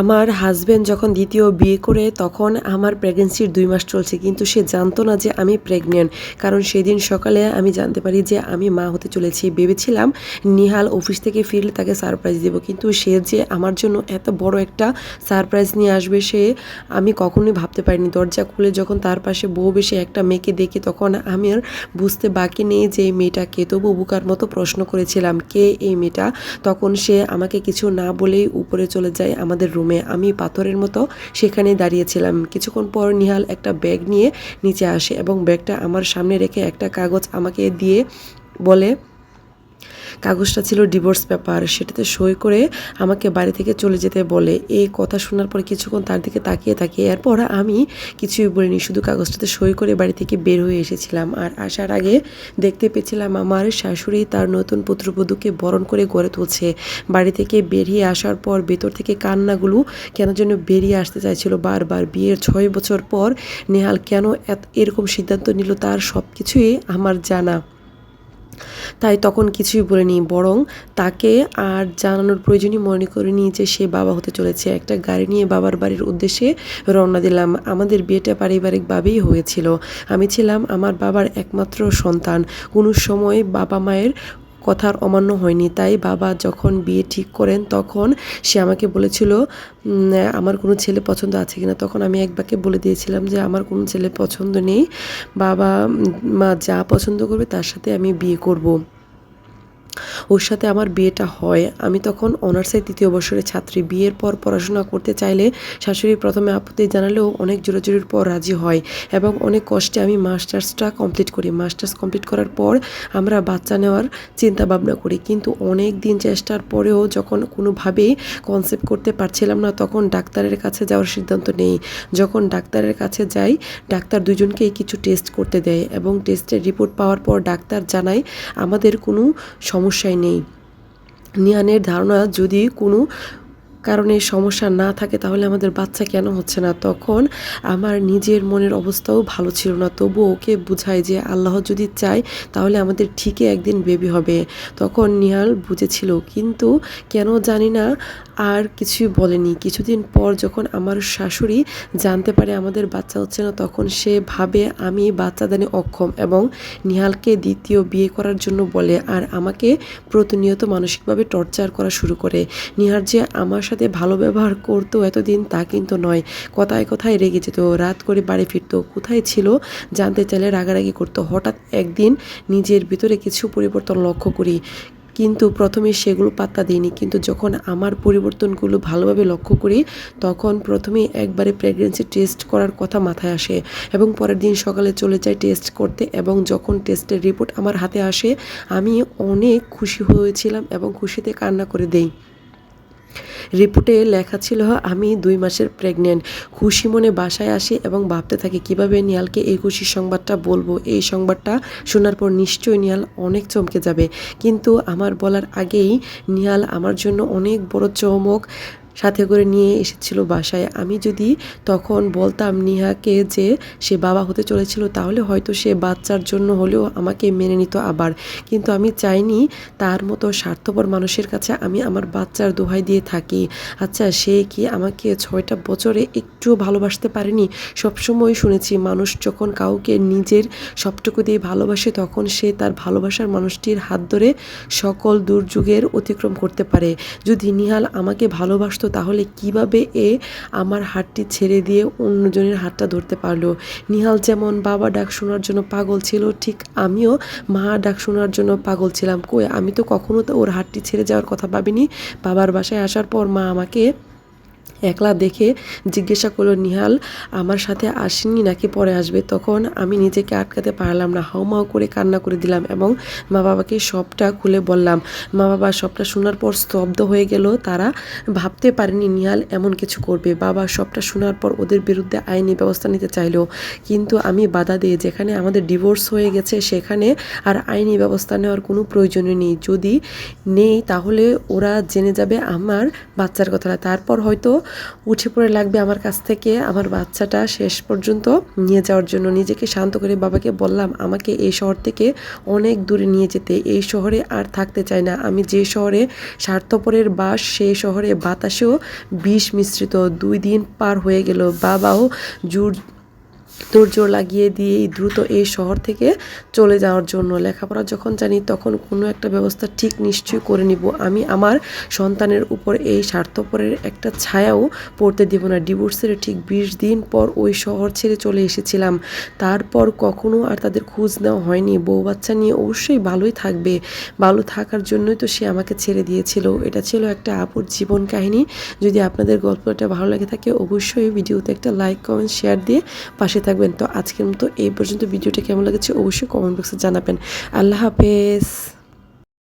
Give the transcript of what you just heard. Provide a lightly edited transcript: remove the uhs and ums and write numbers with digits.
আমার হাজব্যান্ড যখন দ্বিতীয় বিয়ে করে তখন আমার প্রেগনেন্সির 2 মাস চলছে, কিন্তু সে জানতো না যে আমি প্রেগনেন্ট। কারণ সেদিন সকালে আমি জানতে পারি যে আমি মা হতে চলেছি। ভেবেছিলাম নিহাল অফিস থেকে ফিরলে তাকে সারপ্রাইজ দেবো, কিন্তু সে যে আমার জন্য এত বড় একটা সারপ্রাইজ নিয়ে আসবে আমি কখনোই ভাবতে পারিনি। দরজা খুলে যখন তার পাশে বউ বসে একটা মেয়েকে দেখি তখন আমি আর বুঝতে বাকি নেই যে এই মেয়েটাকে। তবু বুকার মতো প্রশ্ন করেছিলাম, কে এই মেয়েটা? তখন সে আমাকে কিছু না বলেই উপরে চলে যায় আমাদের রুমে। আমি পাথরের মতো সেখানে দাঁড়িয়েছিলাম। কিছুক্ষণ পর নিহাল একটা ব্যাগ নিয়ে নিচে আসে এবং ব্যাগটা আমার সামনে রেখে একটা কাগজ আমাকে দিয়ে বলে, কাগজটা ছিল ডিভোর্স পেপার। সেটাতে সই করে আমাকে বাড়ি থেকে চলে যেতে বলে। এই কথা শোনার পর কিছুক্ষণ তার দিকে তাকিয়ে থাকি। এরপর আমি কিছুই বলিনি, শুধু কাগজটাতে সই করে বাড়ি থেকে বের হয়ে এসেছিলাম। আর আসার আগে দেখতে পেয়েছিলাম আমার শাশুড়ি তার নতুন পুত্রবধূকে বরণ করে গড়ে তুলছে। বাড়ি থেকে বেরিয়ে আসার পর ভেতর থেকে কান্নাগুলো কেন যেন বেরিয়ে আসতে চাইছিল বারবার। বিয়ের 6 বছর পর নেহাল কেন এরকম সিদ্ধান্ত নিল তার সব কিছুই আমার জানা। তাই তখন কিছুই বলিনি, বরং তাকে আর জানানোর প্রয়োজনই মনে করিনি যে সে বাবা হতে চলেছে। একটা গাড়ি নিয়ে বাবার বাড়ির উদ্দেশ্যে রওনা দিলাম। আমাদের বিয়েটা পারিবারিকভাবেই হয়েছিল। আমি ছিলাম আমার বাবার একমাত্র সন্তান। কোনো সময় বাবা মায়ের কথার অমান্য হয়নি। তাই বাবা যখন বিয়ে ঠিক করেন তখন সে আমাকে বলেছিল আমার কোনো ছেলে পছন্দ আছে কিনা। তখন আমি এক বাক্যে বলে দিয়েছিলাম যে আমার কোনো ছেলে পছন্দ নেই, বাবা মা যা পছন্দ করবে তার সাথে আমি বিয়ে করব। ওর সাথে আমার বিয়েটা হয়। আমি তখন অনার্সের 3য় বর্ষের ছাত্রী। বিয়ের পর পড়াশোনা করতে চাইলে শাশুড়ি প্রথমে আপত্তি জানালেও অনেক জোরাজুরির পর রাজি হয় এবং অনেক কষ্টে আমি মাস্টার্সটা কমপ্লিট করি। মাস্টার্স কমপ্লিট করার পর আমরা বাচ্চা নেওয়ার চিন্তা ভাবনা করি, কিন্তু অনেক দিন চেষ্টার পরেও যখন কোনোভাবেই কনসেপ্ট করতে পারছিলাম না তখন ডাক্তারের কাছে যাওয়ার সিদ্ধান্ত নেই। যখন ডাক্তারের কাছে যাই, ডাক্তার দুজনকেই কিছু টেস্ট করতে দেয় এবং টেস্টের রিপোর্ট পাওয়ার পর ডাক্তার জানায় আমাদের কোনো সমস্যাই নেই। নিহানের ধারণা যদি কোনো কারণে সমস্যা না থাকে তাহলে আমাদের বাচ্চা কেন হচ্ছে না। তখন আমার নিজের মনের অবস্থাও ভালো ছিল না, তবু ওকে বুঝাই যে আল্লাহ যদি চায় তাহলে আমাদের ঠিকই একদিন বেবি হবে। তখন নিহাল বুঝেছিল, কিন্তু কেন জানি না আর কিছুই বলেনি। কিছুদিন পর যখন আমার শাশুড়ি জানতে পারে আমাদের বাচ্চা হচ্ছে না তখন সে ভাবে আমি বাচ্চাদানে অক্ষম এবং নিহালকে দ্বিতীয় বিয়ে করার জন্য বলে আর আমাকে প্রতিনিয়ত মানসিকভাবে টর্চার করা শুরু করে। নিহার যে আমার সাথে ভালো ব্যবহার করতো এতদিন তা কিন্তু নয়। কথায় কথায় রেগে যেত, রাত করে বাড়ি ফিরতো। কোথায় ছিল জানতে চাইলে রাগারাগি করতো। হঠাৎ একদিন নিজের ভিতরে কিছু পরিবর্তন লক্ষ্য করি, কিন্তু প্রথমে সেগুলো পাত্তা দিইনি। কিন্তু যখন আমার পরিবর্তনগুলো ভালোভাবে লক্ষ্য করি তখন প্রথমেই একবারে প্রেগনেন্সি টেস্ট করার কথা মাথায় আসে এবং পরের দিন সকালে চলে যাই টেস্ট করতে। এবং যখন টেস্টের রিপোর্ট আমার হাতে আসে আমি অনেক খুশি হয়েছিলাম এবং খুশিতে কান্না করে দেই। রিপোর্টে লেখা ছিল আমি 2 মাসের প্রেগনেন্ট। খুশি মনে বাসায় আসি এবং ভাবতে থাকি কিভাবে নিহালকে এই খুশির সংবাদটা বলবো। এই সংবাদটা শোনার পর নিশ্চয়ই নিহাল অনেক চমকে যাবে, কিন্তু আমার বলার আগেই নিহাল আমার জন্য অনেক বড় চমক সাথে করে নিয়ে এসেছিল বাসায়। আমি যদি তখন বলতাম নিহাকে যে সে বাবা হতে চলেছিল তাহলে হয়তো সে বাচ্চার জন্য হলেও আমাকে মেনে নিত আবার। কিন্তু আমি চাইনি তার মতো স্বার্থপর মানুষের কাছে আমি আমার বাচ্চার দোহাই দিয়ে থাকি। আচ্ছা, সে কি আমাকে 6টা বছরে একটুও ভালোবাসতে পারেনি? সবসময় শুনেছি মানুষ যখন কাউকে নিজের সবটুকু দিয়ে ভালোবাসে তখন সে তার ভালোবাসার মানুষটির হাত ধরে সকল দুর্যোগের অতিক্রম করতে পারে। যদি নিহাল আমাকে ভালোবাসত তাহলে কিভাবে আমার হাতটি ছেড়ে দিয়ে অন্যজনের হাতটা ধরতে পারলো? নিহাল যেমন বাবা ডাক শোনার জন্য পাগল ছিল, ঠিক আমিও মা ডাক শোনার জন্য পাগল ছিলাম। কই, আমি তো কখনো তো ওর হাতটি ছেড়ে যাওয়ার কথা ভাবিনি। বাবার বাসায় আসার পর মা আমাকে একলা দেখে জিজ্ঞাসা করলো, নিহাল আমার সাথে আসেনি নাকি পরে আসবে? তখন আমি নিজেকে আটকাতে পারলাম না, হাউমাউ করে কান্না করে দিলাম এবং মা বাবাকে সবটা খুলে বললাম। মা বাবা সবটা শোনার পর স্তব্ধ হয়ে গেল। তারা ভাবতে পারেনি নিহাল এমন কিছু করবে। বাবা সবটা শোনার পর ওদের বিরুদ্ধে আইনি ব্যবস্থা নিতে চাইলো, কিন্তু আমি বাধা দিই। যেখানে আমাদের ডিভোর্স হয়ে গেছে সেখানে আর আইনি ব্যবস্থা নেওয়ার কোনো প্রয়োজনই নেই। যদি নেই তাহলে ওরা জেনে যাবে আমার বাচ্চার কথাটা, তারপর হয়তো উঠে পড়ে লাগবে আমার কাছ থেকে আমার বাচ্চাটা শেষ পর্যন্ত নিয়ে যাওয়ার জন্য। নিজেকে শান্ত করে বাবাকে বললাম আমাকে এই শহর থেকে অনেক দূরে নিয়ে যেতে, এই শহরে আর থাকতে চাই না। আমি যে শহরে স্বার্থপরের বাস, সেই শহরে বাতাসেও বিষ মিশ্রিত। 2 দিন পার হয়ে গেল, বাবাও ধৈর্য লাগিয়ে দিয়ে দ্রুত এই শহর থেকে চলে যাওয়ার জন্য। লেখাপড়া যখন জানি তখন কোনো একটা ব্যবস্থা ঠিক নিশ্চয়ই করে নিব। আমি আমার সন্তানের উপর এই স্বার্থপরের একটা ছায়াও পড়তে দেব না। ডিভোর্সের ঠিক 20 দিন পর ওই শহর ছেড়ে চলে এসেছিলাম। তারপর কখনো আর তাদের খোঁজ নেওয়া হয়নি। বউ বাচ্চা নিয়ে অবশ্যই ভালোই থাকবে, ভালো থাকার জন্যই তো সে আমাকে ছেড়ে দিয়েছিল। এটা ছিল একটা আপুর জীবন কাহিনী। যদি আপনাদের গল্পটা ভালো লেগে থাকে অবশ্যই ভিডিওতে একটা লাইক কমেন্ট শেয়ার দিয়ে পাশে থাকবেন। তো আজকের মতো এই পর্যন্ত। ভিডিওটা কেমন লেগেছে অবশ্যই কমেন্ট বক্সে জানাবেন। আল্লাহ হাফেজ।